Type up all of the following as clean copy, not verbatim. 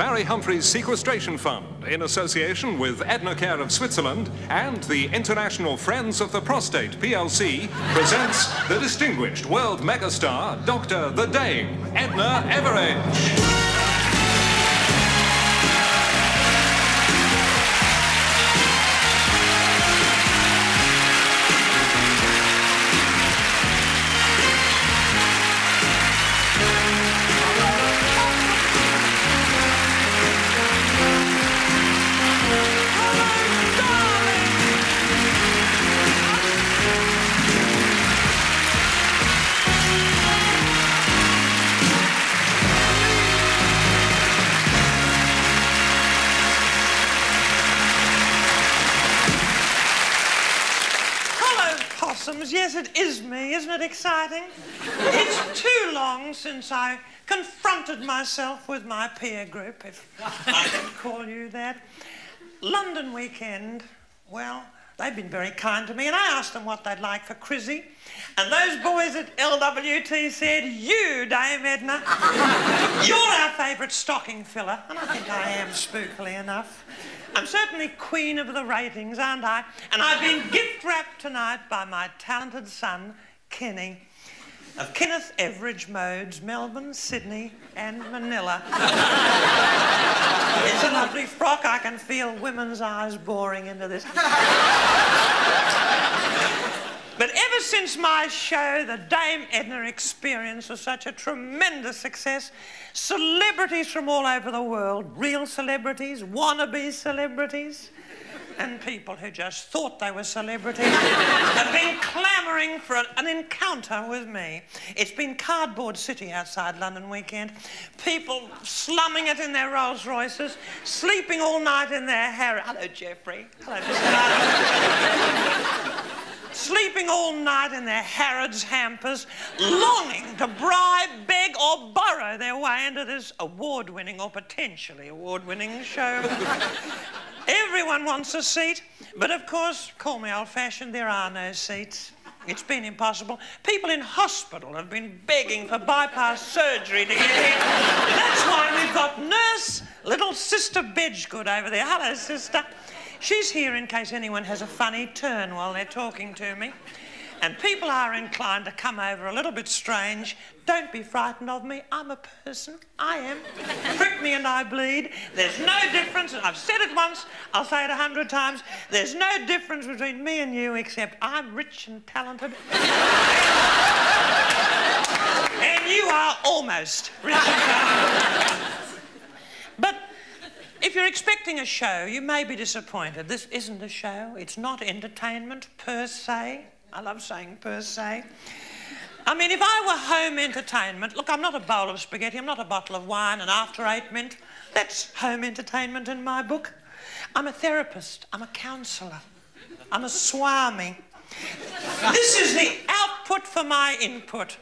Barry Humphries Sequestration Fund, in association with Edna Care of Switzerland and the International Friends of the Prostate PLC, presents the distinguished world megastar, Dr. the Dame Edna Everage. Yes, it is me. Isn't it exciting? It's too long since I confronted myself with my peer group, if I can call you that. London weekend, well, they've been very kind to me, and I asked them what they'd like for Crizzy, and those boys at LWT said, "You, Dame Edna, you're our favourite stocking filler," and I think I am, spookily enough. I'm certainly queen of the ratings, aren't I? And I've been gift-wrapped tonight by my talented son, Kenny, of Kenneth Everage modes, Melbourne, Sydney and Manila. It's a lovely frock. I can feel women's eyes boring into this. But ever since my show, the Dame Edna Experience, was such a tremendous success, celebrities from all over the world, real celebrities, wannabe celebrities, and people who just thought they were celebrities, have been clamouring for an encounter with me. It's been Cardboard City outside London weekend. People slumming it in their Rolls Royces, sleeping all night in their Harry. Hello, Jeffrey. Hello, Mr. Sleeping all night in their Harrods hampers, longing to bribe, beg or borrow their way into this award-winning or potentially award-winning show. Everyone wants a seat, but of course, call me old-fashioned, there are no seats. It's been impossible. People in hospital have been begging for bypass surgery to get in. That's why we've got nurse, little Sister Bedgegood over there. Hello, sister. She's here in case anyone has a funny turn while they're talking to me. And people are inclined to come over a little bit strange. Don't be frightened of me. I'm a person. I am. Prick me and I bleed. There's no difference. I've said it once. I'll say it 100 times. There's no difference between me and you except I'm rich and talented. And you are almost rich and talented. But if you're expecting a show, you may be disappointed. This isn't a show. It's not entertainment per se. I love saying per se. I mean, if I were home entertainment, look, I'm not a bowl of spaghetti, I'm not a bottle of wine, and after 8 mint. That's home entertainment in my book. I'm a therapist, I'm a counsellor, I'm a swami. This is the output for my input.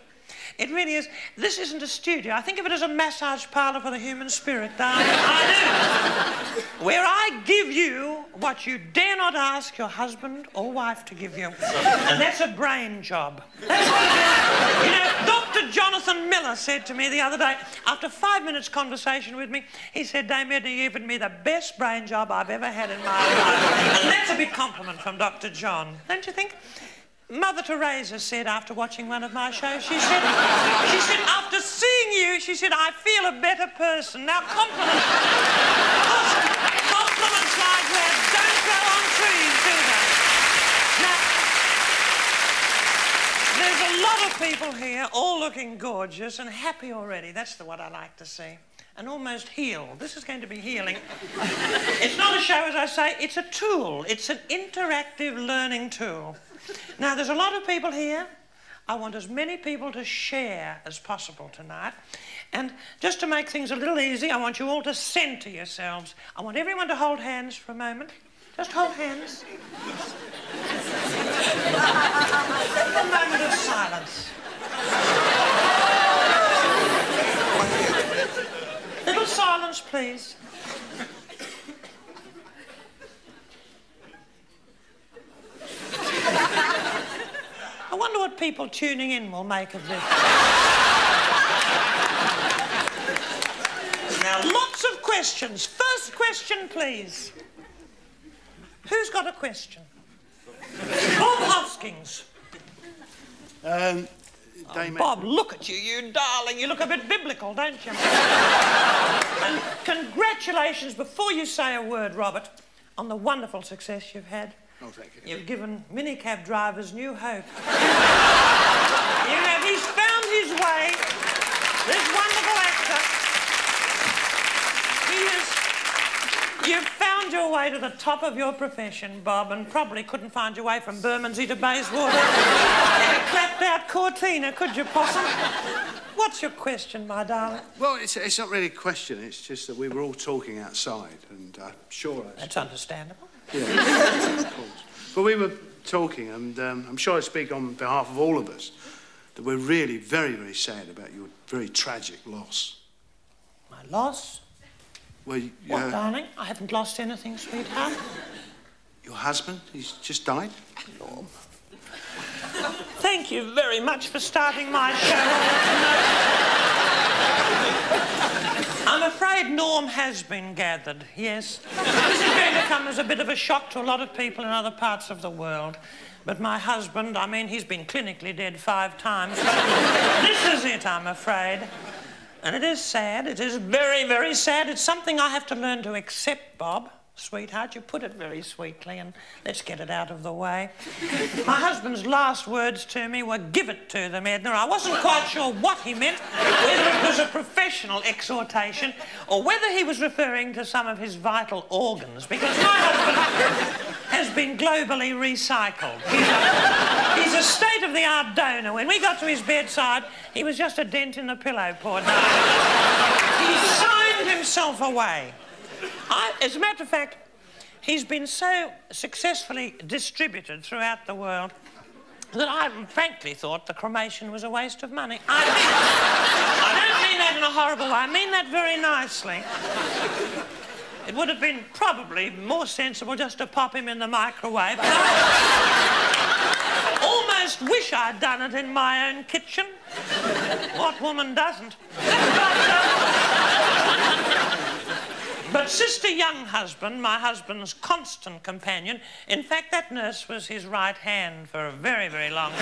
It really is. This isn't a studio. I think of it as a massage parlour for the human spirit, darling. I do. Where I give you what you dare not ask your husband or wife to give you. And that's a brain job. That's what it is. You know, Dr. Jonathan Miller said to me the other day, after 5 minutes conversation with me, he said, "Dame Edna, you've given me the best brain job I've ever had in my life." And that's a big compliment from Dr. John, don't you think? Mother Teresa said after watching one of my shows, she said, after seeing you, she said, "I feel a better person." Now, compliments like that don't grow on trees, do they? Now, there's a lot of people here, all looking gorgeous and happy already. That's what I like to see. And almost healed. This is going to be healing. It's not a show, as I say, it's a tool. It's an interactive learning tool. Now, there's a lot of people here. I want as many people to share as possible tonight. And just to make things a little easy, I want you all to centre yourselves. I want everyone to hold hands for a moment. Just hold hands. A moment of silence. Little silence, please. I wonder what people tuning in will make of this. Now, lots of questions. questions. First question, please. Who's got a question? Bob Hoskins. Bob, look at you, you darling. You look a bit biblical, don't you? And congratulations, before you say a word, Robert, on the wonderful success you've had. Oh, thank you. You've given minicab drivers new hope. He's found his way. This wonderful actor. You've found your way to the top of your profession, Bob, and probably couldn't find your way from Bermondsey to Bayswater. You clapped out Cortina, could you, Possum? What's your question, my darling? Well, it's not really a question. It's just that we were all talking outside, and I'm sure... That's understandable. Yeah, of course. But we were talking, and I'm sure I speak on behalf of all of us, that we're really very, very sad about your very tragic loss. My loss? Well, what, darling? I haven't lost anything, sweetheart. Your husband? He's just died? Norm. Thank you very much for starting my show. I'm afraid Norm has been gathered, yes. This is going to come as a bit of a shock to a lot of people in other parts of the world. But my husband, I mean, he's been clinically dead 5 times. But this is it, I'm afraid. And it is sad. It is very, very sad. It's something I have to learn to accept, Bob. Sweetheart, you put it very sweetly, and let's get it out of the way. My husband's last words to me were, "Give it to them, Edna." I wasn't quite sure what he meant, whether it was a professional exhortation or whether he was referring to some of his vital organs, because my husband has been globally recycled. He's a state-of-the-art donor. When we got to his bedside, he was just a dent in the pillow, poor darling. He signed himself away. As a matter of fact, he's been so successfully distributed throughout the world that I frankly thought the cremation was a waste of money. I don't mean that in a horrible way. I mean that very nicely. It would have been probably more sensible just to pop him in the microwave. I almost wish I'd done it in my own kitchen. What woman doesn't? But Sister Younghusband, my husband's constant companion, in fact, that nurse was his right hand for a very, very long time.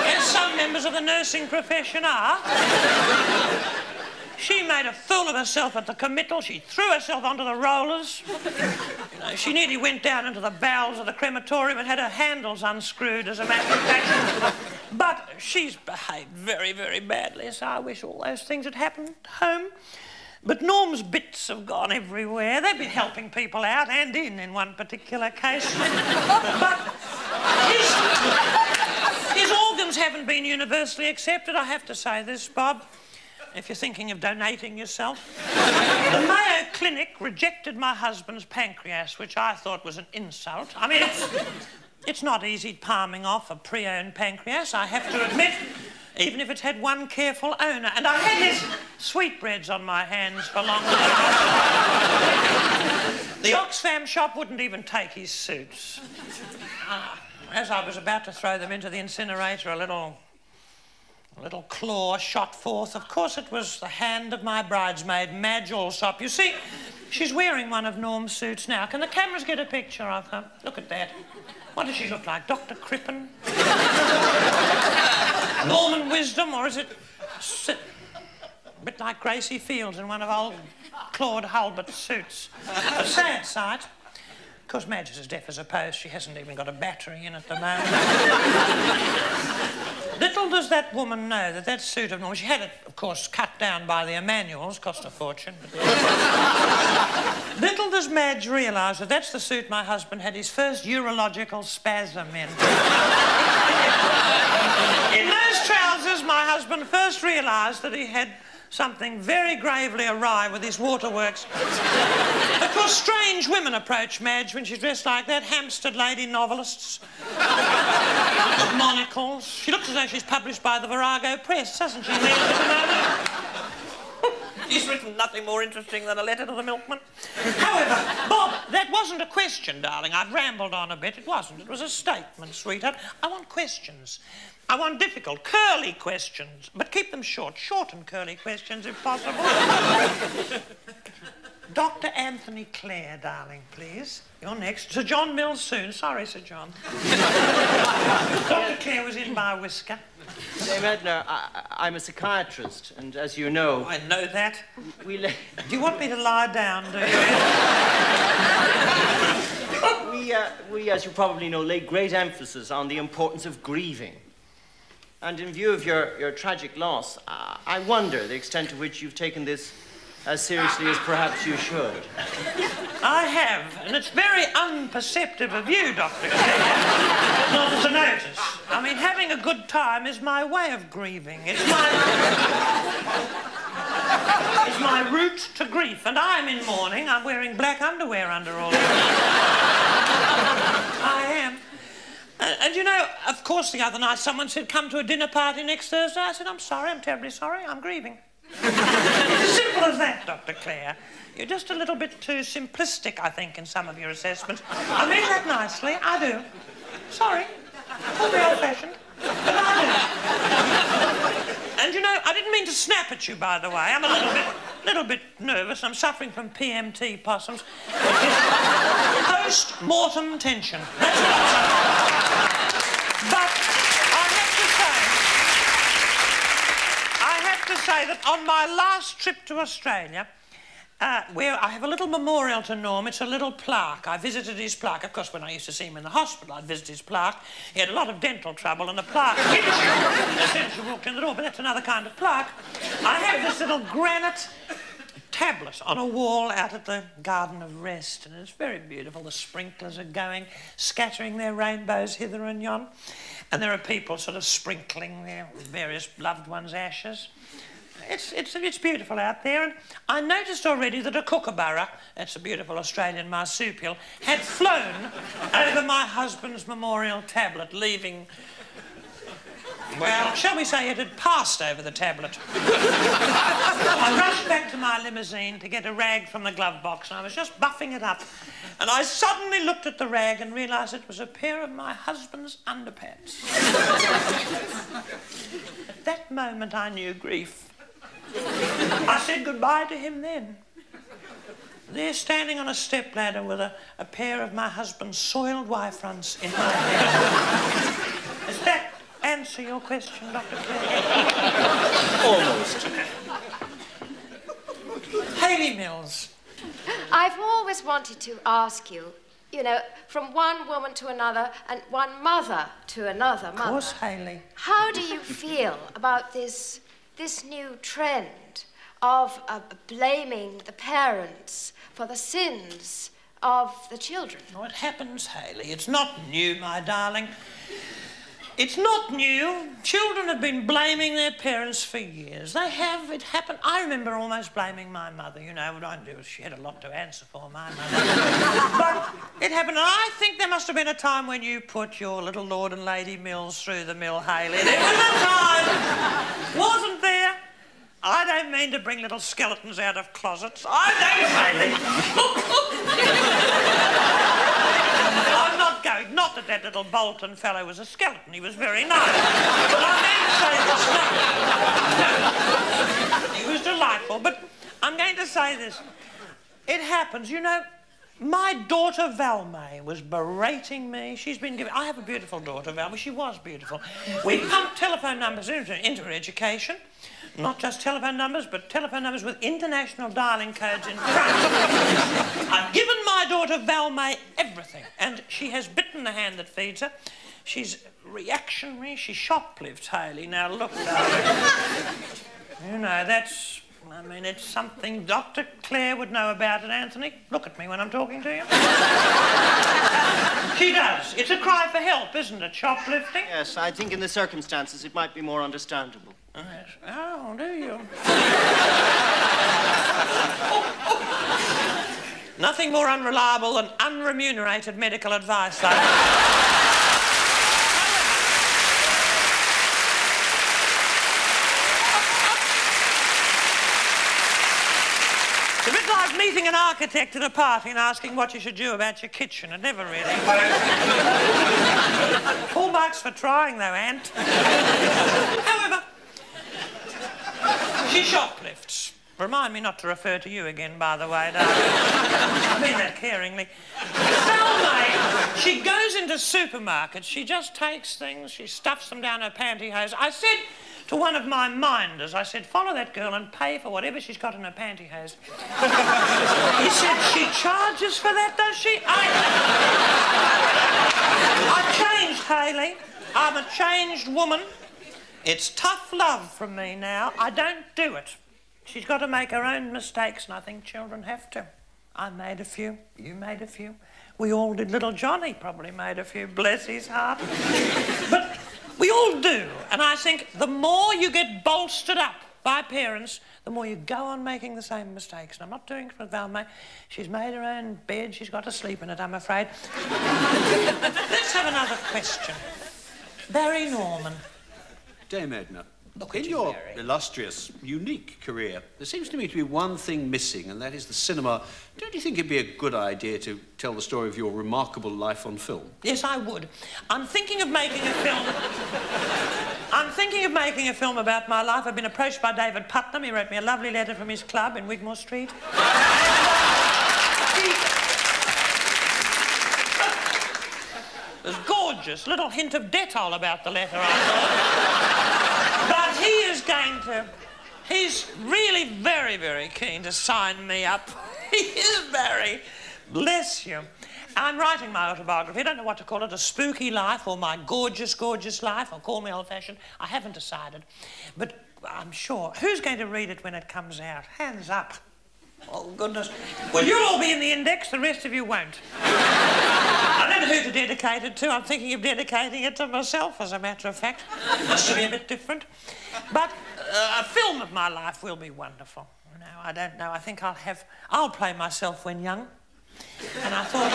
As some members of the nursing profession are. She made a fool of herself at the committal. She threw herself onto the rollers. You know, she nearly went down into the bowels of the crematorium and had her handles unscrewed, as a matter of fact. But she's behaved very, very badly, so I wish all those things had happened at home. But Norm's bits have gone everywhere. They've been helping people out and in one particular case. But his organs haven't been universally accepted. I have to say this, Bob. If you're thinking of donating yourself. The Mayo Clinic rejected my husband's pancreas, which I thought was an insult. I mean, it's not easy palming off a pre-owned pancreas, I have to admit, even if it's had one careful owner. And I had his sweetbreads on my hands for long. The Oxfam shop wouldn't even take his suits. As I was about to throw them into the incinerator, a little claw shot forth. Of course, it was the hand of my bridesmaid, Madge Allsop. You see, she's wearing one of Norm's suits now. Can the cameras get a picture of her? Look at that. What does she look like? Dr. Crippen? Norman Wisdom, or is it a bit like Gracie Fields in one of old Claude Hulbert's suits? A sad sight. Of course, Madge is as deaf as a post. She hasn't even got a battery in at the moment. Little does that woman know that that suit of Norm, she had it, of course, cut down by the Emanuels, cost a fortune. Little does Madge realise that that's the suit my husband had his first urological spasm in. In those trousers, my husband first realised that he had something very gravely awry with his waterworks. Of course, strange women approach Madge when she's dressed like that, Hampstead lady novelists. With monocles. She looks as though she's published by the Virago Press, doesn't she, Madge, at the moment? He's written nothing more interesting than a letter to the milkman. However, Bob, that wasn't a question, darling. I've rambled on a bit. It wasn't. It was a statement, sweetheart. I want questions. I want difficult, curly questions. But keep them short. Short and curly questions, if possible. Dr. Anthony Clare, darling, please. You're next. Sir John Mills soon. Sorry, Sir John. Dr. Clare was in by a whisker. Dame Edna, I'm a psychiatrist, and as you know... I know that. Do you want me to lie down, do you? we, as you probably know, lay great emphasis on the importance of grieving. And in view of your tragic loss, I wonder the extent to which you've taken this as seriously as perhaps you should. I have, and it's very unperceptive of you, Dr. Clare, not to notice. I mean, having a good time is my way of grieving. It's my route to grief, and I'm in mourning. I'm wearing black underwear under all this. I am. And you know, of course, the other night someone said, come to a dinner party next Thursday. I said, I'm sorry, I'm terribly sorry, I'm grieving. Simple as that, Dr. Clare. You're just a little bit too simplistic, I think, in some of your assessments. I mean that nicely, I do. Sorry. Call me old-fashioned. But I do. And you know, I didn't mean to snap at you, by the way. I'm a little bit nervous. I'm suffering from PMT, possums. Post-mortem tension. That's what I'm suffering. But I have to say that on my last trip to Australia, where I have a little memorial to Norm, it's a little plaque. I visited his plaque. Of course, when I used to see him in the hospital, I'd visit his plaque. He had a lot of dental trouble, and the plaque hit you as soon as you walked in the door, but that's another kind of plaque. I have this little granite tablet on a wall out at the Garden of Rest, and it's very beautiful. The sprinklers are going, scattering their rainbows hither and yon, and there are people sort of sprinkling their various loved ones' ashes. It's beautiful out there, and I noticed already that a kookaburra, that's a beautiful Australian marsupial, had flown over my husband's memorial tablet, leaving... Well, shall we say it had passed over the tablet. I rushed back to my limousine to get a rag from the glove box, and I was just buffing it up. And I suddenly looked at the rag and realised it was a pair of my husband's underpants. At that moment, I knew grief. I said goodbye to him then. There, standing on a stepladder with a pair of my husband's soiled Y-fronts in my hand. Does that answer your question, Dr. Clare? Almost. Hayley Mills. I've always wanted to ask you, you know, from one woman to another and one mother to another mother. Of course, Hayley. How do you feel about this new trend of blaming the parents for the sins of the children? Oh, it happens, Hayley. It's not new, my darling. It's not new. Children have been blaming their parents for years. They have. It happened. I remember almost blaming my mother. You know what I do? She had a lot to answer for, my mother. But it happened, and I think there must have been a time when you put your little Lord and Lady Mills through the mill, Hayley. There was a time, wasn't there? I don't mean to bring little skeletons out of closets. I don't, Hayley. I'm not going. Not that that little Bolton fellow was a skeleton. He was very nice. But I mean to say this. No. He was delightful. But I'm going to say this. It happens. You know, my daughter Valmay was berating me. She's been giving... I have a beautiful daughter, Valmay. She was beautiful. We pumped telephone numbers into her education. Not just telephone numbers, but telephone numbers with international dialing codes in front. I've given my daughter Valmay everything, and she has bitten the hand that feeds her. She's reactionary. She shoplifts, Hayley. Now, look, darling. You know, that's... I mean, it's something Dr. Clare would know about it, Anthony. Look at me when I'm talking to you. She does. It's a cry for help, isn't it, shoplifting? Yes, I think in the circumstances it might be more understandable. Oh, yes. Oh, do you? Nothing more unreliable than unremunerated medical advice, though. like meeting an architect at a party and asking what you should do about your kitchen. It never really works. Full marks for trying, though, Aunt. However, she shoplifts. Remind me not to refer to you again, by the way, darling. I mean that caringly. Salme, she goes into supermarkets, she just takes things, she stuffs them down her pantyhose. I said to one of my minders, I said, follow that girl and pay for whatever she's got in her pantyhose. He said, she charges for that, does she? I've changed, Hayley. I'm a changed woman. It's tough love from me now. I don't do it. She's got to make her own mistakes, and I think children have to. I made a few. You made a few. We all did. Little Johnny probably made a few, bless his heart. But we all do. And I think the more you get bolstered up by parents, the more you go on making the same mistakes. And I'm not doing it for Valmay. She's made her own bed. She's got to sleep in it, I'm afraid. Let's have another question. Barry Norman. Dame Edna, in your illustrious, unique career, there seems to me to be one thing missing, and that is the cinema. Don't you think it'd be a good idea to tell the story of your remarkable life on film? Yes, I would. I'm thinking of making a film. I'm thinking of making a film about my life. I've been approached by David Putnam. He wrote me a lovely letter from his club in Wigmore Street. There's gorgeous little hint of Dettol about the letter, I thought. But he is going to... He's really very, very keen to sign me up. He is, Barry. Bless you. I'm writing my autobiography. I don't know what to call it, a spooky life or my gorgeous, gorgeous life, or call me old-fashioned. I haven't decided. But I'm sure... Who's going to read it when it comes out? Hands up. Oh, goodness. Well, you'll all be in the index, the rest of you won't. I don't know who to dedicate it to. I'm thinking of dedicating it to myself, as a matter of fact. Must be a bit different. But a film of my life will be wonderful. No, I don't know. I think I'll play myself when young. And I thought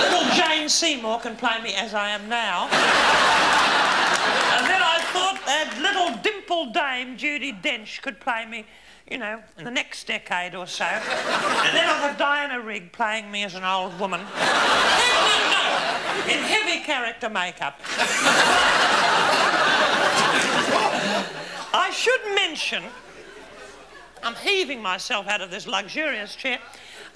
little Jane Seymour can play me as I am now. And then I thought that little dimpled dame, Judi Dench, could play me, you know, in the next decade or so. And then I'll have Diana Rigg playing me as an old woman. In heavy character makeup. I should mention, I'm heaving myself out of this luxurious chair,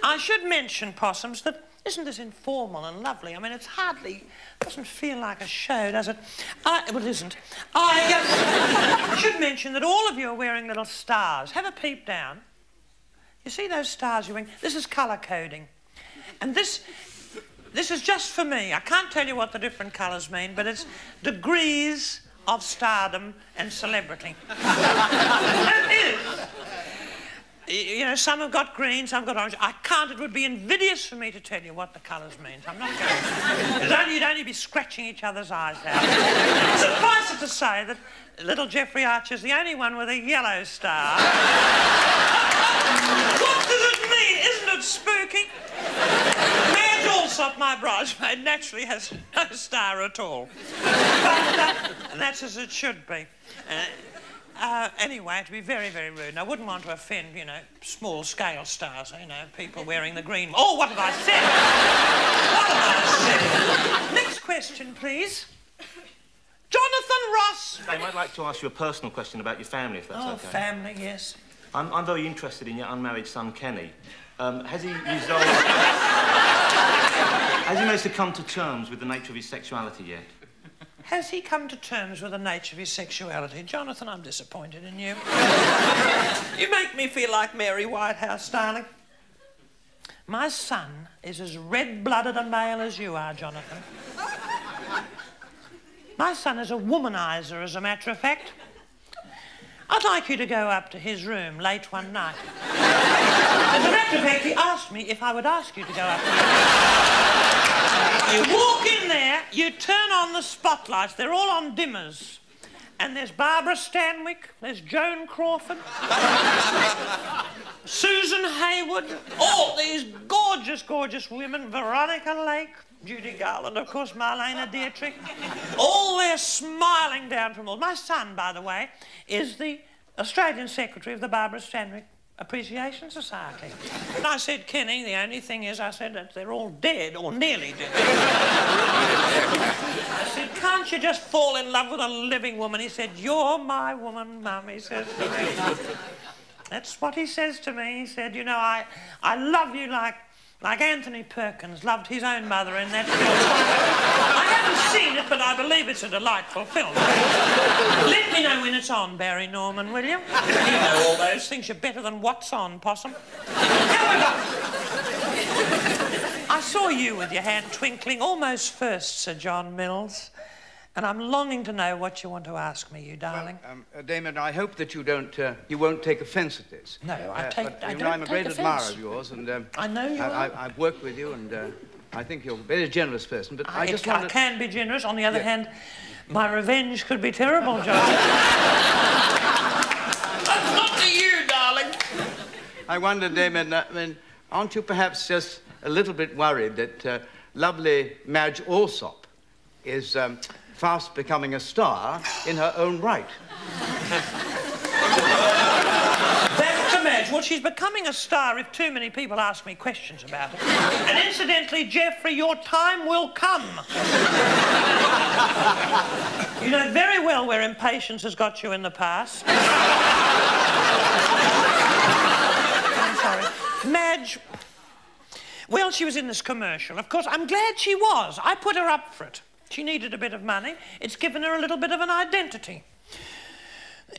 I should mention, Possums, that isn't this informal and lovely? I mean, it's hardly, doesn't feel like a show, does it? Well, it isn't. I should mention that all of you are wearing little stars. Have a peep down. You see those stars you're wearing? This is colour coding. And this is just for me. I can't tell you what the different colours mean, but it's degrees of stardom and celebrity. It is. You know, some have got green, some have got orange. I can't, it would be invidious for me to tell you what the colours mean. I'm not going to. You'd only be scratching each other's eyes out. Suffice it to say that little Jeffrey Archer's the only one with a yellow star. What does it mean? Isn't it spooky? Madge Allsop, my bridesmaid, naturally has no star at all. But that's as it should be. Anyway, to be very, very rude, and I wouldn't want to offend, you know, small-scale stars, you know, people wearing the green... Oh, what have I said? What have I said? Next question, please. Jonathan Ross. Dame, I'd like to ask you a personal question about your family, if that's okay. Oh, family, yes. I'm very interested in your unmarried son, Kenny. Has he resolved... Has he managed to come to terms with the nature of his sexuality yet? Has he come to terms with the nature of his sexuality? Jonathan, I'm disappointed in you. You make me feel like Mary Whitehouse, darling. My son is as red-blooded a male as you are, Jonathan. My son is a womanizer, as a matter of fact. I'd like you to go up to his room late one night. As a matter of fact, he asked me if I would ask you to go up to his room. You walk in there, you turn on the spotlights, they're all on dimmers. And there's Barbara Stanwyck, there's Joan Crawford, Susan Hayward, all these gorgeous, gorgeous women, Veronica Lake, Judy Garland, of course, Marlena Dietrich, all there smiling down from all. My son, by the way, is the Australian secretary of the Barbara Stanwyck Appreciation Society. And I said, Kenny, the only thing is, I said, that they're all dead, or nearly dead. I said, can't you just fall in love with a living woman? He said, you're my woman, Mum, he says to me. That's what he says to me. He said, you know, I love you like Anthony Perkins loved his own mother in that film. I haven't seen it, but I believe it's a delightful film. Let me know when it's on, Barry Norman, will you? You know all those things. You're better than what's on, possum. However, I saw you with your hand twinkling almost first, Sir John Mills. And I'm longing to know what you want to ask me, you darling. Well, Dame Edna, I hope that you won't take offence at this. No, I'm a great admirer of yours, and I know you are. I've worked with you, and I think you're a very generous person. But I can be generous. On the other hand, my revenge could be terrible, John. That's not to you, darling. I wonder, Dame Edna, I mean, aren't you perhaps just a little bit worried that lovely Madge Allsop is fast becoming a star in her own right? Back to Madge. Well, she's becoming a star if too many people ask me questions about it. And incidentally, Geoffrey, your time will come. You know very well where impatience has got you in the past. I'm sorry. Madge, well, she was in this commercial. Of course, I'm glad she was. I put her up for it. She needed a bit of money. It's given her a little bit of an identity.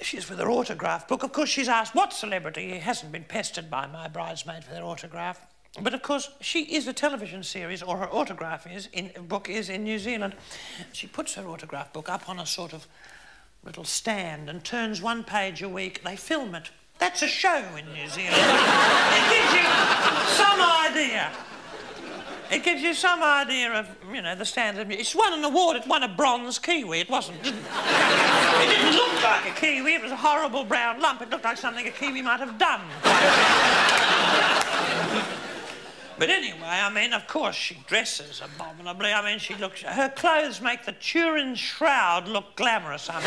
She's with her autograph book. Of course, she's asked what celebrity hasn't been pestered by my bridesmaid for their autograph. But, of course, she is a television series, or her autograph book is in New Zealand. She puts her autograph book up on a sort of little stand and turns one page a week. They film it. That's a show in New Zealand. It gives you some idea. It gives you some idea of, you know, the standard. It's won an award. It won a bronze kiwi. It wasn't. It didn't look like a kiwi. It was a horrible brown lump. It looked like something a kiwi might have done. But anyway, I mean, of course, she dresses abominably. I mean, her clothes make the Turin Shroud look glamorous. I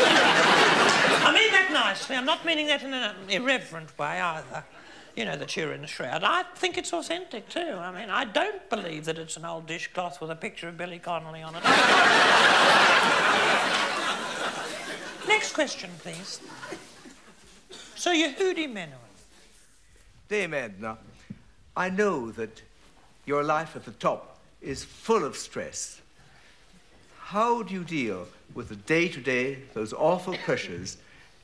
mean that nicely. I'm not meaning that in an irreverent way either. You know, the Turin Shroud. I think it's authentic, too. I mean, I don't believe that it's an old dishcloth with a picture of Billy Connolly on it. Next question, please. So, Yehudi Menuhin. Dame Edna, I know that your life at the top is full of stress. How do you deal with the day-to-day, those awful pressures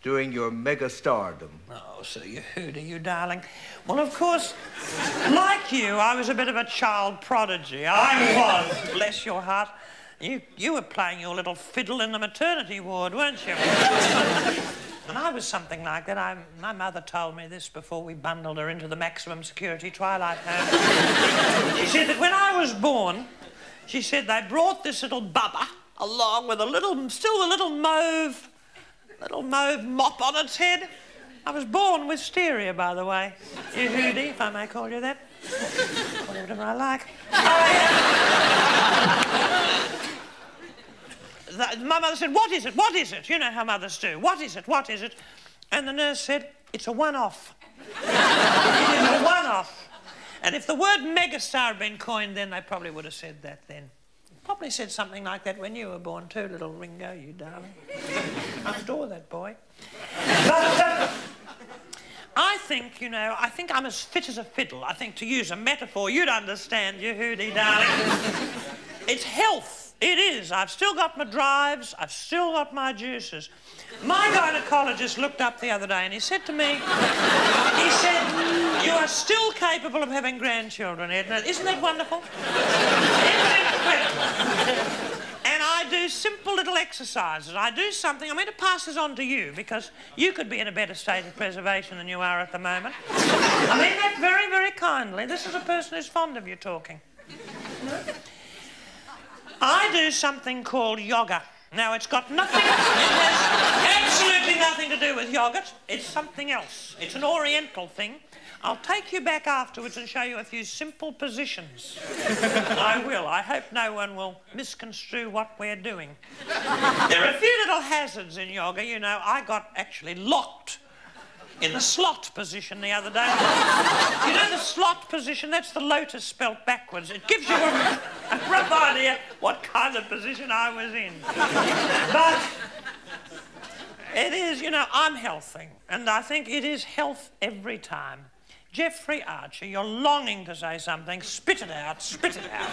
during your mega-stardom? Oh, so Yehudi, you darling. Well, of course, like you, I was a bit of a child prodigy. I was, bless your heart. You were playing your little fiddle in the maternity ward, weren't you? And I was something like that. My mother told me this before we bundled her into the maximum security Twilight home. She said that when I was born, she said they brought this little bubba along with still a little mauve mop on its head. I was born with stereo, by the way. Yehudi, if I may call you that. Whatever I like. My mother said, what is it? What is it? You know how mothers do. What is it? What is it? And the nurse said, it's a one-off. It is a one-off. And if the word megastar had been coined then, they probably would have said that then. Probably said something like that when you were born too, little Ringo, you darling. I adore that boy. But I think, you know, I'm as fit as a fiddle. I think, to use a metaphor, you'd understand, Yehudi, darling. It's health. It is. I've still got my drives. I've still got my juices. My gynecologist looked up the other day and he said to me, he said, you are still capable of having grandchildren, Edna. Isn't that wonderful? Isn't it incredible? And I do simple little exercises. I do something. I'm going to pass this on to you because you could be in a better state of preservation than you are at the moment. I mean that very, very kindly. This is a person who's fond of you talking. I do something called yoga. Now, it's got nothing, it has absolutely nothing to do with yogurt. It's something else. It's an Oriental thing. I'll take you back afterwards and show you a few simple positions. I will. I hope no one will misconstrue what we're doing. There are a few little hazards in yoga. You know, I got actually locked in the slot position the other day. You know the slot position? That's the lotus spelt backwards. It gives you a rough idea what kind of position I was in. But it is, you know, I'm healthing, and I think it is health every time. Jeffrey Archer, you're longing to say something. Spit it out, spit it out.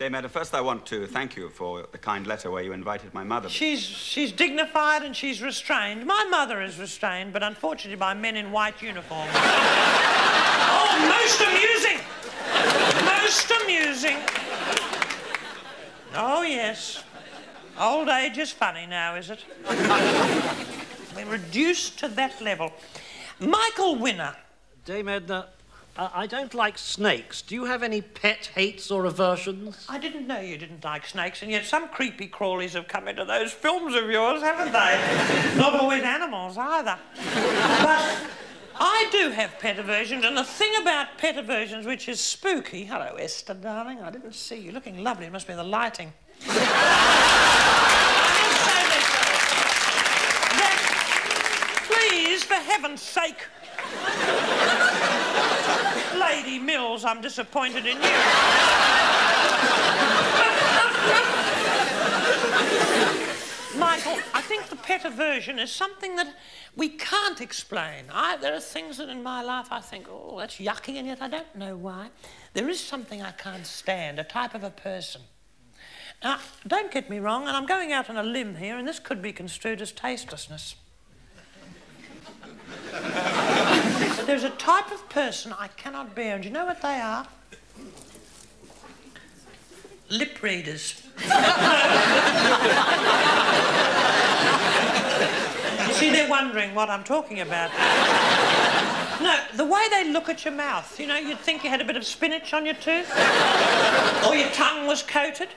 Dame Edna, first I want to thank you for the kind letter where you invited my mother. She's dignified and she's restrained. My mother is restrained, but unfortunately by men in white uniforms. Oh, most amusing! Most amusing. Oh, yes. Old age is funny now, is it? We're reduced to that level. Michael Winner. Dame Edna, I don't like snakes. Do you have any pet hates or aversions? I didn't know you didn't like snakes, and yet some creepy crawlies have come into those films of yours, haven't they? Not always animals, either. But I do have pet aversions, and the thing about pet aversions which is spooky... Hello, Esther, darling. I didn't see you. Looking lovely. It must be the lighting. Please, for heaven's sake... Lady Mills, I'm disappointed in you. Michael, I think the pet aversion is something that we can't explain. There are things that in my life I think, oh, that's yucky, and yet I don't know why. There is something I can't stand, a type of a person. Now, don't get me wrong, and I'm going out on a limb here, and this could be construed as tastelessness. There's a type of person I cannot bear, and do you know what they are? Lip readers. You see, they're wondering what I'm talking about. No, the way they look at your mouth. You know, you'd think you had a bit of spinach on your tooth. Or your tongue was coated.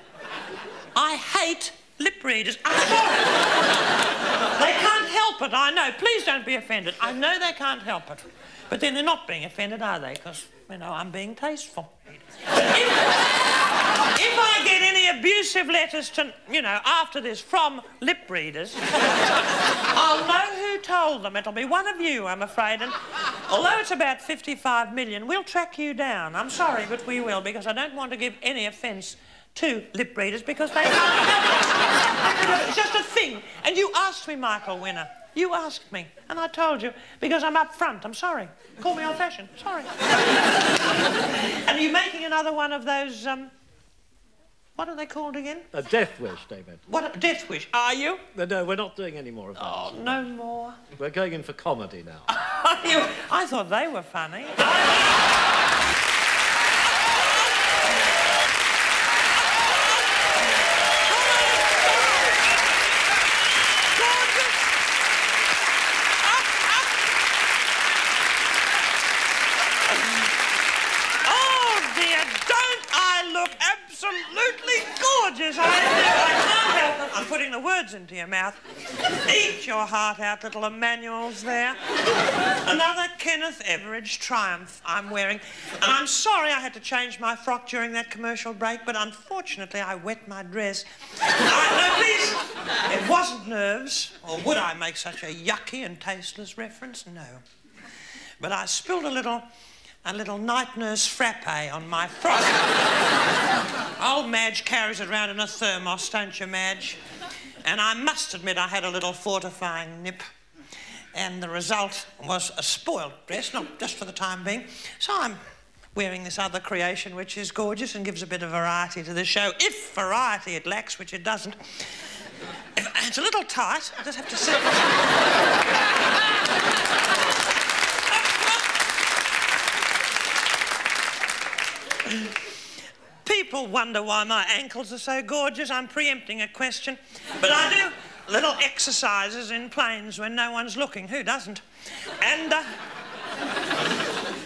I hate lip readers. I'm sorry. They can't help it, I know. Please don't be offended. I know they can't help it. But then they're not being offended, are they? Because, you know, I'm being tasteful. If I get any abusive letters to, you know, after this from lip readers, I'll know who told them. It'll be one of you, I'm afraid. And although it's about 55 million, we'll track you down. I'm sorry, but we will, because I don't want to give any offence to lip readers because they can't help it. It's just a thing. And you asked me, Michael Winner. You asked me, and I told you, because I'm up front. I'm sorry. Call me old-fashioned. Sorry. And are you making another one of those, what are they called again? A death wish, David. What, a death wish? Are you? No, we're not doing any more of that. Oh, no more? We're going in for comedy now. I thought they were funny. Absolutely gorgeous. I can't help it. I'm putting the words into your mouth. Eat your heart out, little Emmanuel's there. Another Kenneth Everage triumph I'm wearing. And I'm sorry I had to change my frock during that commercial break, but unfortunately I wet my dress. No, please. It wasn't nerves. Or would I make such a yucky and tasteless reference? No. But I spilled a little night nurse frappe on my frock. Old Madge carries it around in a thermos, don't you, Madge? And I must admit I had a little fortifying nip. And the result was a spoiled dress, not just for the time being. So I'm wearing this other creation, which is gorgeous and gives a bit of variety to the show. If variety it lacks, which it doesn't. It's a little tight, I just have to say. People wonder why my ankles are so gorgeous. I'm preempting a question. But I do little exercises in planes when no one's looking. Who doesn't? And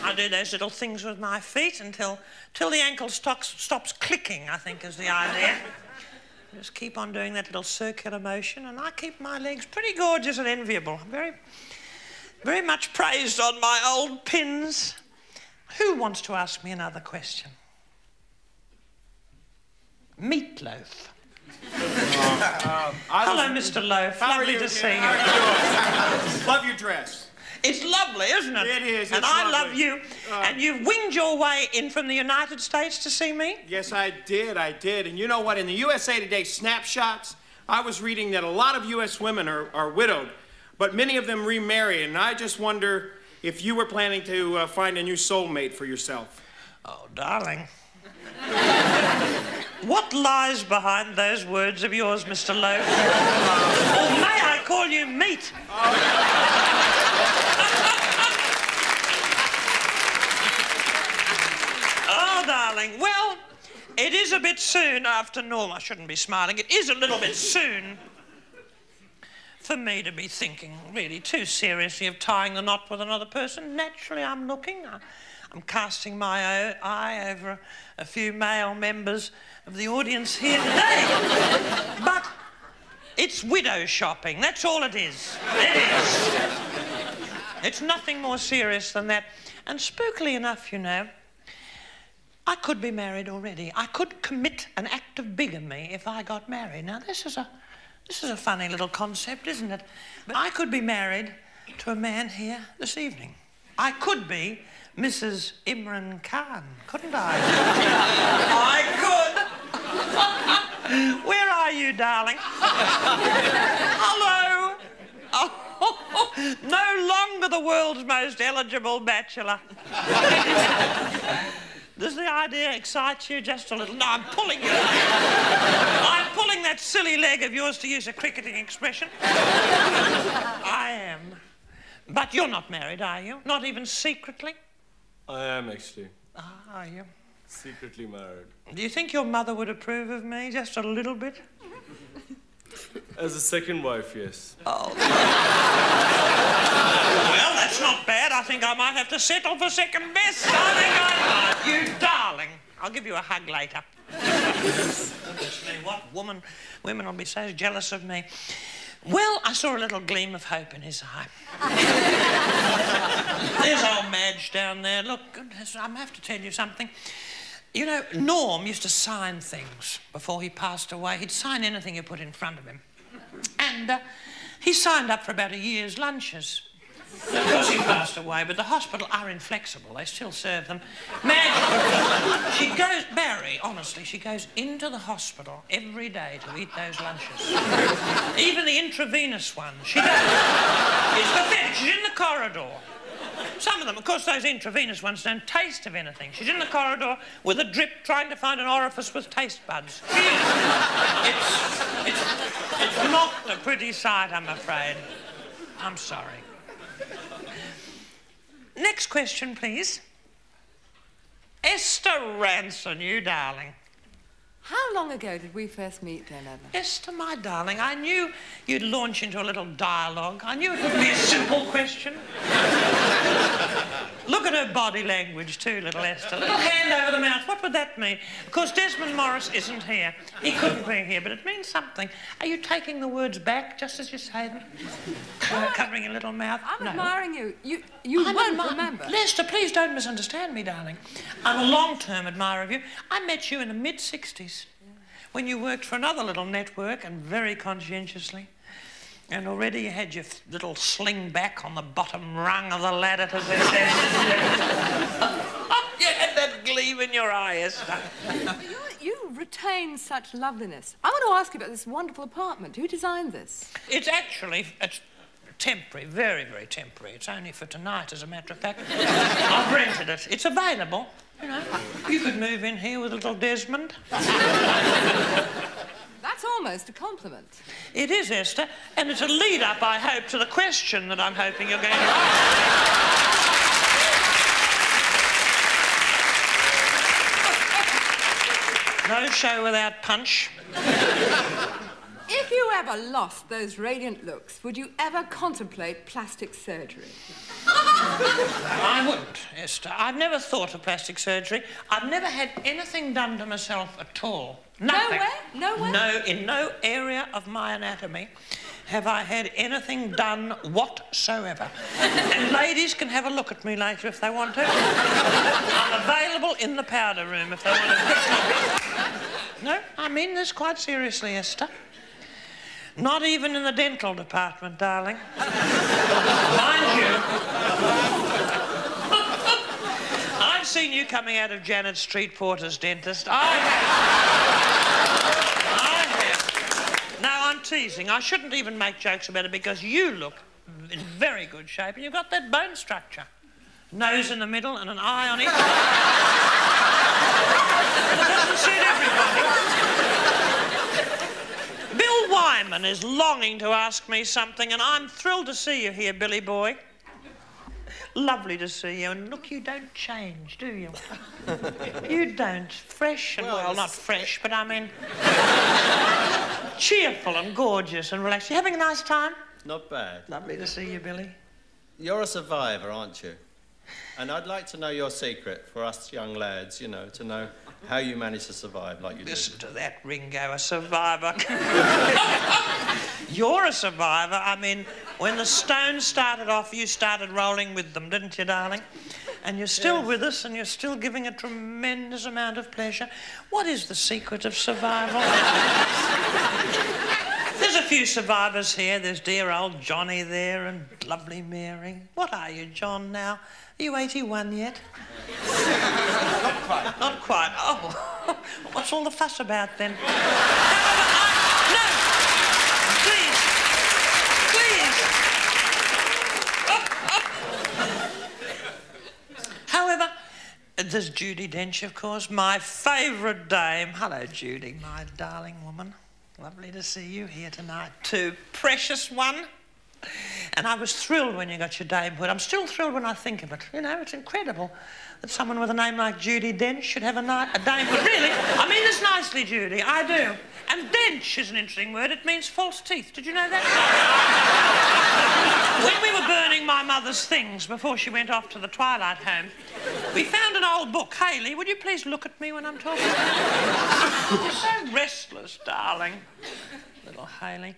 I do those little things with my feet until the ankle stops clicking, I think is the idea. Just keep on doing that little circular motion, and I keep my legs pretty gorgeous and enviable. I'm very, very much praised on my old pins. Who wants to ask me another question? Meatloaf. Hello, Mr. Loaf. Lovely to see you. Love your dress. It's lovely, isn't it? It is. And I love you. And you've winged your way in from the United States to see me? Yes, I did. And you know what? In the USA Today snapshots, I was reading that a lot of U.S. women are widowed, but many of them remarry, and I just wonder if you were planning to find a new soulmate for yourself. Oh, darling. What lies behind those words of yours, Mr. Loaf? Or may I call you meat? Oh, darling. Well, it is a bit soon after Norm. I shouldn't be smiling. It is a little bit soon for me to be thinking really too seriously of tying the knot with another person. Naturally, I'm looking. I'm casting my eye over a few male members of the audience here today. But it's widow shopping. That's all it is. It is. It's nothing more serious than that. And spookily enough, you know, I could be married already. I could commit an act of bigamy if I got married. Now, this is a funny little concept, isn't it? But I could be married to a man here this evening. I could be Mrs. Imran Khan, couldn't I? I could. Where are you, darling? Hello. Oh, no longer the world's most eligible bachelor. Does the idea excite you just a little? No, I'm pulling you. I'm pulling that silly leg of yours, to use a cricketing expression. I am. But you're not married, are you? Not even secretly? I am, actually. Ah, are you? Secretly married. Do you think your mother would approve of me, just a little bit? As a second wife, yes. Oh. Well, that's not bad. I think I might have to settle for second best. I think I might. You darling. I'll give you a hug later. Honestly, what women will be so jealous of me. Well, I saw a little gleam of hope in his eye. There's old Madge down there. Look, goodness, I have to tell you something. You know, Norm used to sign things before he passed away. He'd sign anything you put in front of him. And he signed up for about a year's lunches. Of course, he passed away, but the hospital are inflexible. They still serve them. Madge, she goes... Barry, honestly, she goes into the hospital every day to eat those lunches. Even the intravenous ones. She does. It's pathetic. She's in the corridor. Some of them, of course, those intravenous ones don't taste of anything. She's in the corridor with a drip trying to find an orifice with taste buds. It's not a pretty sight, I'm afraid. I'm sorry. Next question, please. Esther Ranson, you darling. How long ago did we first meet, Dame Edna? Esther, my darling, I knew you'd launch into a little dialogue. I knew it would be a simple question. Look at her body language, too, little Esther. Little hand over the mouth. What would that mean? Of course, Desmond Morris isn't here. He couldn't be here, but it means something. Are you taking the words back just as you say them? Covering your little mouth? I'm admiring you. You won't remember. Lester, please don't misunderstand me, darling. I'm a long-term admirer of you. I met you in the mid-60s when you worked for another little network, and very conscientiously. And already you had your little sling back on the bottom rung of the ladder, as they say. You had that gleam in your eye, Esther. You retain such loveliness. I want to ask you about this wonderful apartment. Who designed this? It's temporary, very, very temporary. It's only for tonight, as a matter of fact. I've rented it. It's available, you know. You could move in here with little Desmond. That's almost a compliment. It is, Esther, and it's a lead-up, I hope, to the question that I'm hoping you're going to ask. No show without punch. If you ever lost those radiant looks, would you ever contemplate plastic surgery? I wouldn't, Esther. I've never thought of plastic surgery. I've never had anything done to myself at all. Nothing. Nowhere? No, in no area of my anatomy have I had anything done whatsoever. And ladies can have a look at me later if they want to. I'm available in the powder room if they want to. No, I mean this quite seriously, Esther. Not even in the dental department, darling. Mind you, seen you coming out of Janet Street Porter's dentist. I have. No, I'm teasing. I shouldn't even make jokes about it because you look in very good shape and you've got that bone structure. Nose in the middle and an eye on each side. It doesn't suit everybody. Bill Wyman is longing to ask me something and I'm thrilled to see you here, Billy boy. Lovely to see you. And look, you don't change, do you? You don't. Fresh and, well, not fresh, but I mean cheerful and gorgeous and relaxed. You having a nice time? Not bad. Lovely to see you, Billy. You're a survivor, aren't you? And I'd like to know your secret for us young lads, you know, to know how you manage to survive like you do. Listen to that, Ringo, a survivor. You're a survivor. I mean, when the Stones started off, you started rolling with them, didn't you, darling? And you're still with us, and you're still giving a tremendous amount of pleasure. What is the secret of survival? There's a few survivors here. There's dear old Johnny there and lovely Mary. What are you, John, now? Are you 81 yet? Not quite. Not quite. Oh, what's all the fuss about then? No! Please! Please! However, there's Judy Dench, of course, my favourite dame. Hello, Judy, my darling woman. Lovely to see you here tonight too. Precious one. And I was thrilled when you got your damehood. I'm still thrilled when I think of it. You know, it's incredible that someone with a name like Judy Dench should have a damehood. Really, I mean this nicely, Judy, I do. And dench is an interesting word. It means false teeth. Did you know that? When we were burning my mother's things before she went off to the Twilight Home, we found an old book. Hayley, would you please look at me when I'm talking? You're so restless, darling. Little Hayley.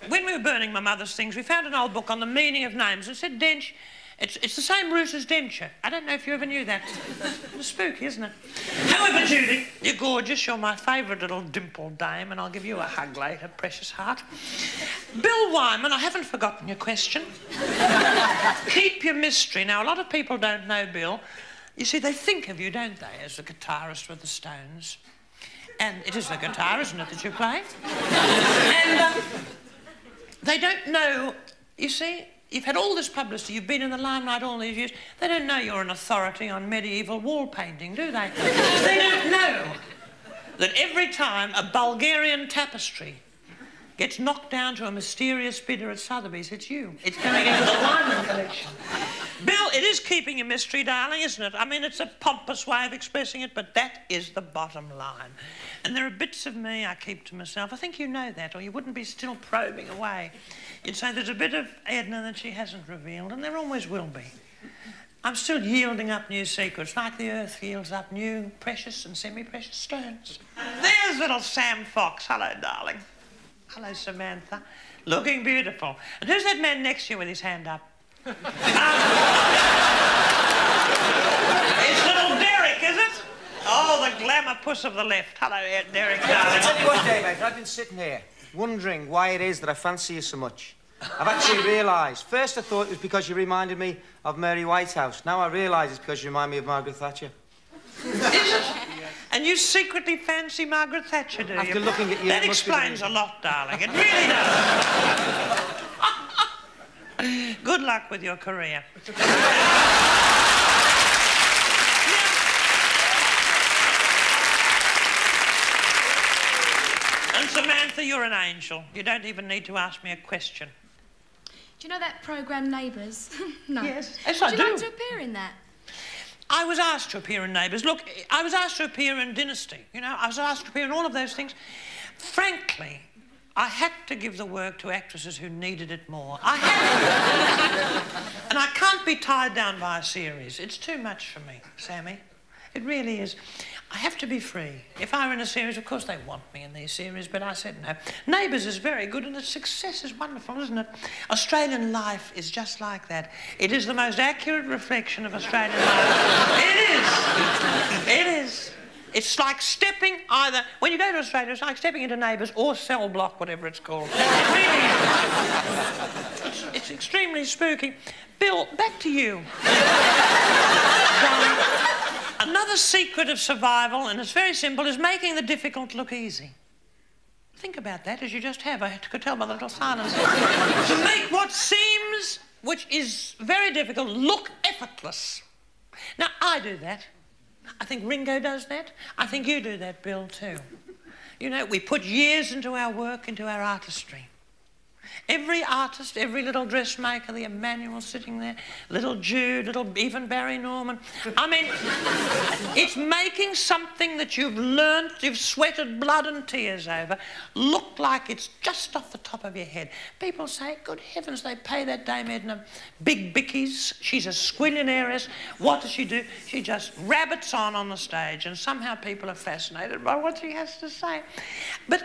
When we were burning my mother's things, we found an old book on the meaning of names. It said dench. It's the same root as denture. I don't know if you ever knew that. It's spooky, isn't it? However, Judy, you're gorgeous. You're my favourite little dimpled dame, and I'll give you a hug later, precious heart. Bill Wyman, I haven't forgotten your question. Keep your mystery. Now, a lot of people don't know Bill. You see, they think of you, don't they, as the guitarist with the Stones. And it is the guitar, isn't it, that you play? And they don't know, you see, you've had all this publicity, you've been in the limelight all these years. They don't know you're an authority on medieval wall painting, do they? They don't know that every time a Bulgarian tapestry gets knocked down to a mysterious bidder at Sotheby's, it's you. It's coming into the Wyman collection. Bill, it is keeping a mystery, darling, isn't it? I mean, it's a pompous way of expressing it, but that is the bottom line. And there are bits of me I keep to myself. I think you know that, or you wouldn't be still probing away. You'd say there's a bit of Edna that she hasn't revealed, and there always will be. I'm still yielding up new secrets, like the earth yields up new precious and semi-precious stones. There's little Sam Fox. Hello, darling. Hello, Samantha. Looking beautiful. And who's that man next to you with his hand up? It's little Derek, is it? Oh, the glamour puss of the left. Hello, Derek, darling. I'll tell you what, David, I've been sitting here wondering why it is that I fancy you so much. I've actually realised. First I thought it was because you reminded me of Mary Whitehouse. Now I realise it's because you remind me of Margaret Thatcher. Is it? And you secretly fancy Margaret Thatcher, do you? After looking at you, that explains a lot, darling. It really does. Good luck with your career. And Samantha, you're an angel. You don't even need to ask me a question. Do you know that programme Neighbours? No. Yes. Yes, I do. Would you like to appear in that? I was asked to appear in Neighbours. Look, I was asked to appear in Dynasty. You know, I was asked to appear in all of those things. Frankly, I had to give the work to actresses who needed it more. I had to. And I can't be tied down by a series. It's too much for me, Sammy. It really is. I have to be free. If I were in a series, of course they want me in these series, but I said no. Neighbours is very good and its success is wonderful, isn't it? Australian life is just like that. It is the most accurate reflection of Australian life. It is. It is. It's like stepping either... When you go to Australia, it's like stepping into Neighbours or Cell Block, whatever it's called. It really is. It's extremely spooky. Bill, back to you. Another secret of survival, and it's very simple, is making the difficult look easy. Think about that, as you just have. I could tell by the little silence. To make what seems, which is very difficult, look effortless. Now, I do that. I think Ringo does that. I think you do that, Bill, too. You know, we put years into our work, into our artistry. Every artist, every little dressmaker, the Emmanuel sitting there, little Jude, even Barry Norman. I mean, it's making something that you've learnt, you've sweated blood and tears over, look like it's just off the top of your head. People say, good heavens, they pay that Dame Edna big bickies. She's a squillionairess. What does she do? She just rabbits on the stage, and somehow people are fascinated by what she has to say. But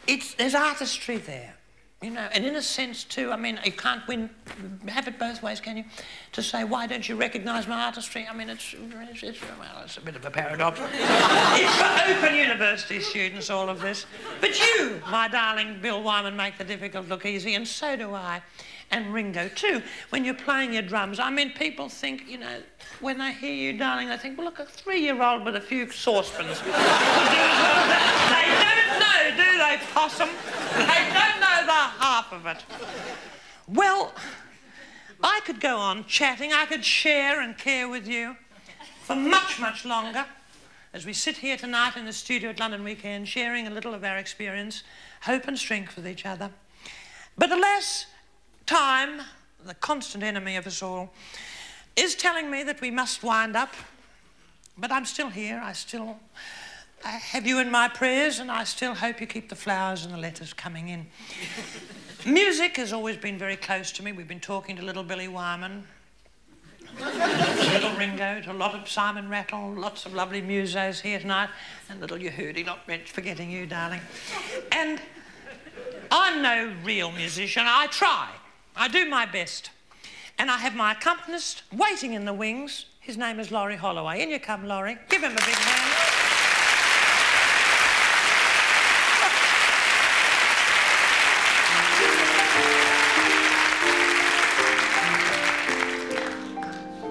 there's artistry there. You know, and in a sense, too, I mean, you can't have it both ways, can you? To say, why don't you recognise my artistry? I mean, it's a bit of a paradox. It's for open university students, all of this. But you, my darling Bill Wyman, make the difficult look easy, and so do I. And Ringo, too, when you're playing your drums. I mean, people think, you know, when they hear you, darling, they think, well, look, a 3-year-old with a few saucepans. They don't know, do they, possum? They don't know the half of it. Well, I could go on chatting. I could share and care with you for much, much longer as we sit here tonight in the studio at London Weekend, sharing a little of our experience, hope and strength with each other. But alas, time, the constant enemy of us all, is telling me that we must wind up. But I'm still here. I have you in my prayers, and I still hope you keep the flowers and the letters coming in. Music has always been very close to me. We've been talking to little Billy Wyman, little Ringo, to a lot of Simon Rattle, lots of lovely musos here tonight, and little Yehudi, not forgetting you, darling. And I'm no real musician. I try. I do my best. And I have my accompanist waiting in the wings. His name is Laurie Holloway. In you come, Laurie. Give him a big hand.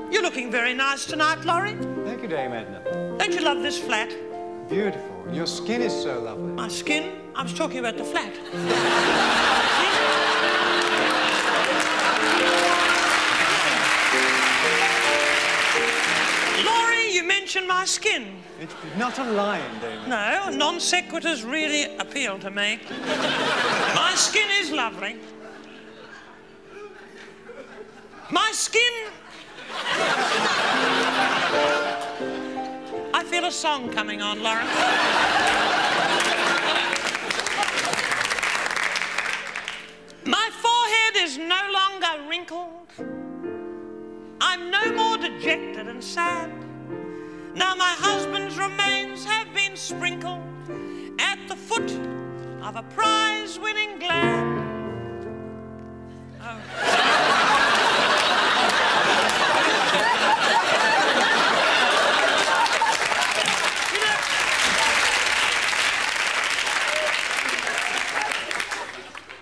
You're looking very nice tonight, Laurie. Thank you, Dame Edna. Don't you love this flat? Beautiful. Your skin is so lovely. My skin? I was talking about the flat. Laurie, you mentioned my skin. It's not a lion, Dame. No, non sequiturs really appeal to me. My skin is lovely. My skin... I feel a song coming on, Lauren. My forehead is no longer wrinkled. I'm no more dejected and sad. Now my husband's remains have been sprinkled at the foot of a prize-winning glad. Oh.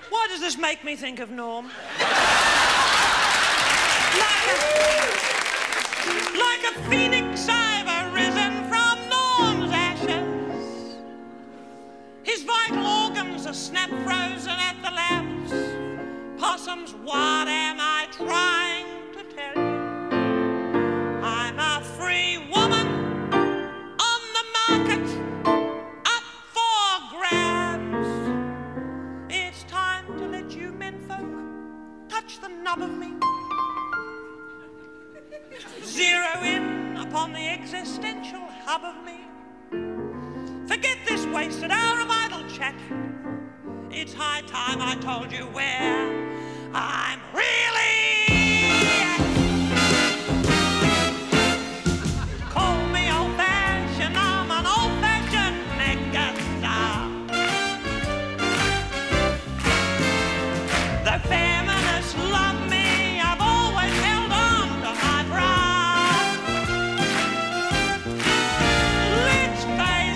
Why does this make me think of Norm? Like a phoenix I've arisen from Norm's ashes. His vital organs are snap frozen at the labs. Possums, what am I trying to tell you? I'm a free woman on the market, up for grabs. It's time to let you menfolk touch the nub of me. Zero in upon the existential hub of me. Forget this wasted hour of idle chat. It's high time I told you where I'm really at. Call me old-fashioned, I'm an old-fashioned megastar. The feminists love me, I've always held on to my pride. Let's face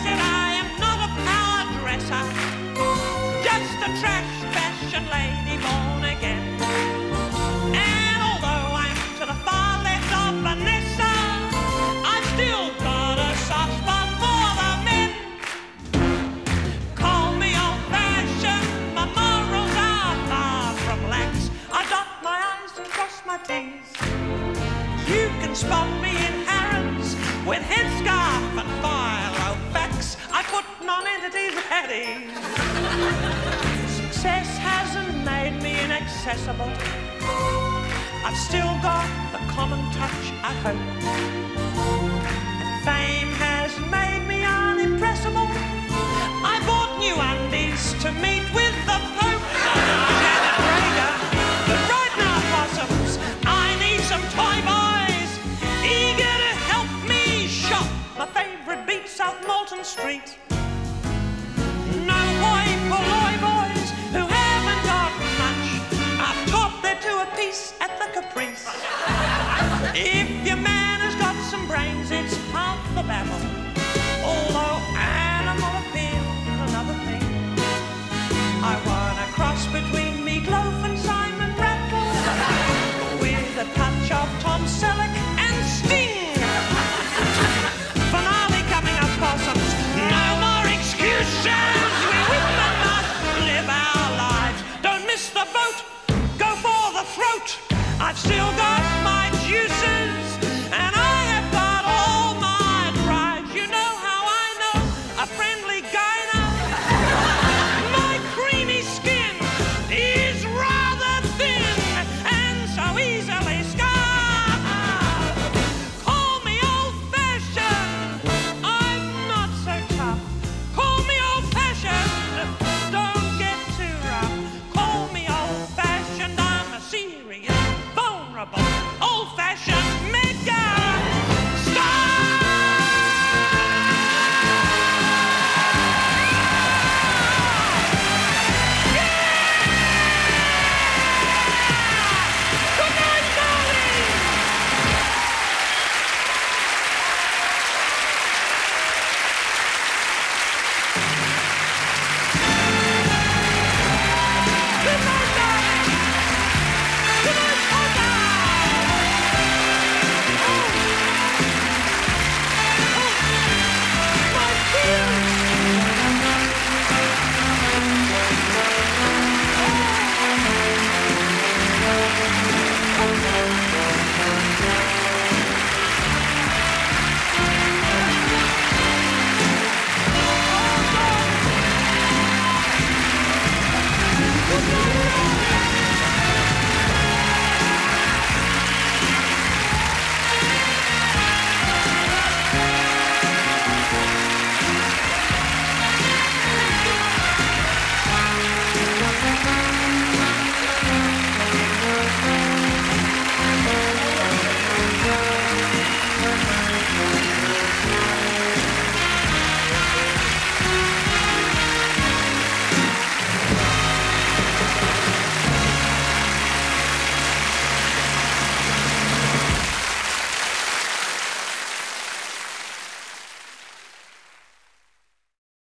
on me in Harrods with headscarf and file of facts. I put non-entities at ease. Success hasn't made me inaccessible. I've still got the common touch, I hope. And fame has made me unimpressible. I bought new undies to meet with the Pope. Janet Rager, but right now, possums, I need some toy boys eager to help me shop my favourite beat, South Molton Street.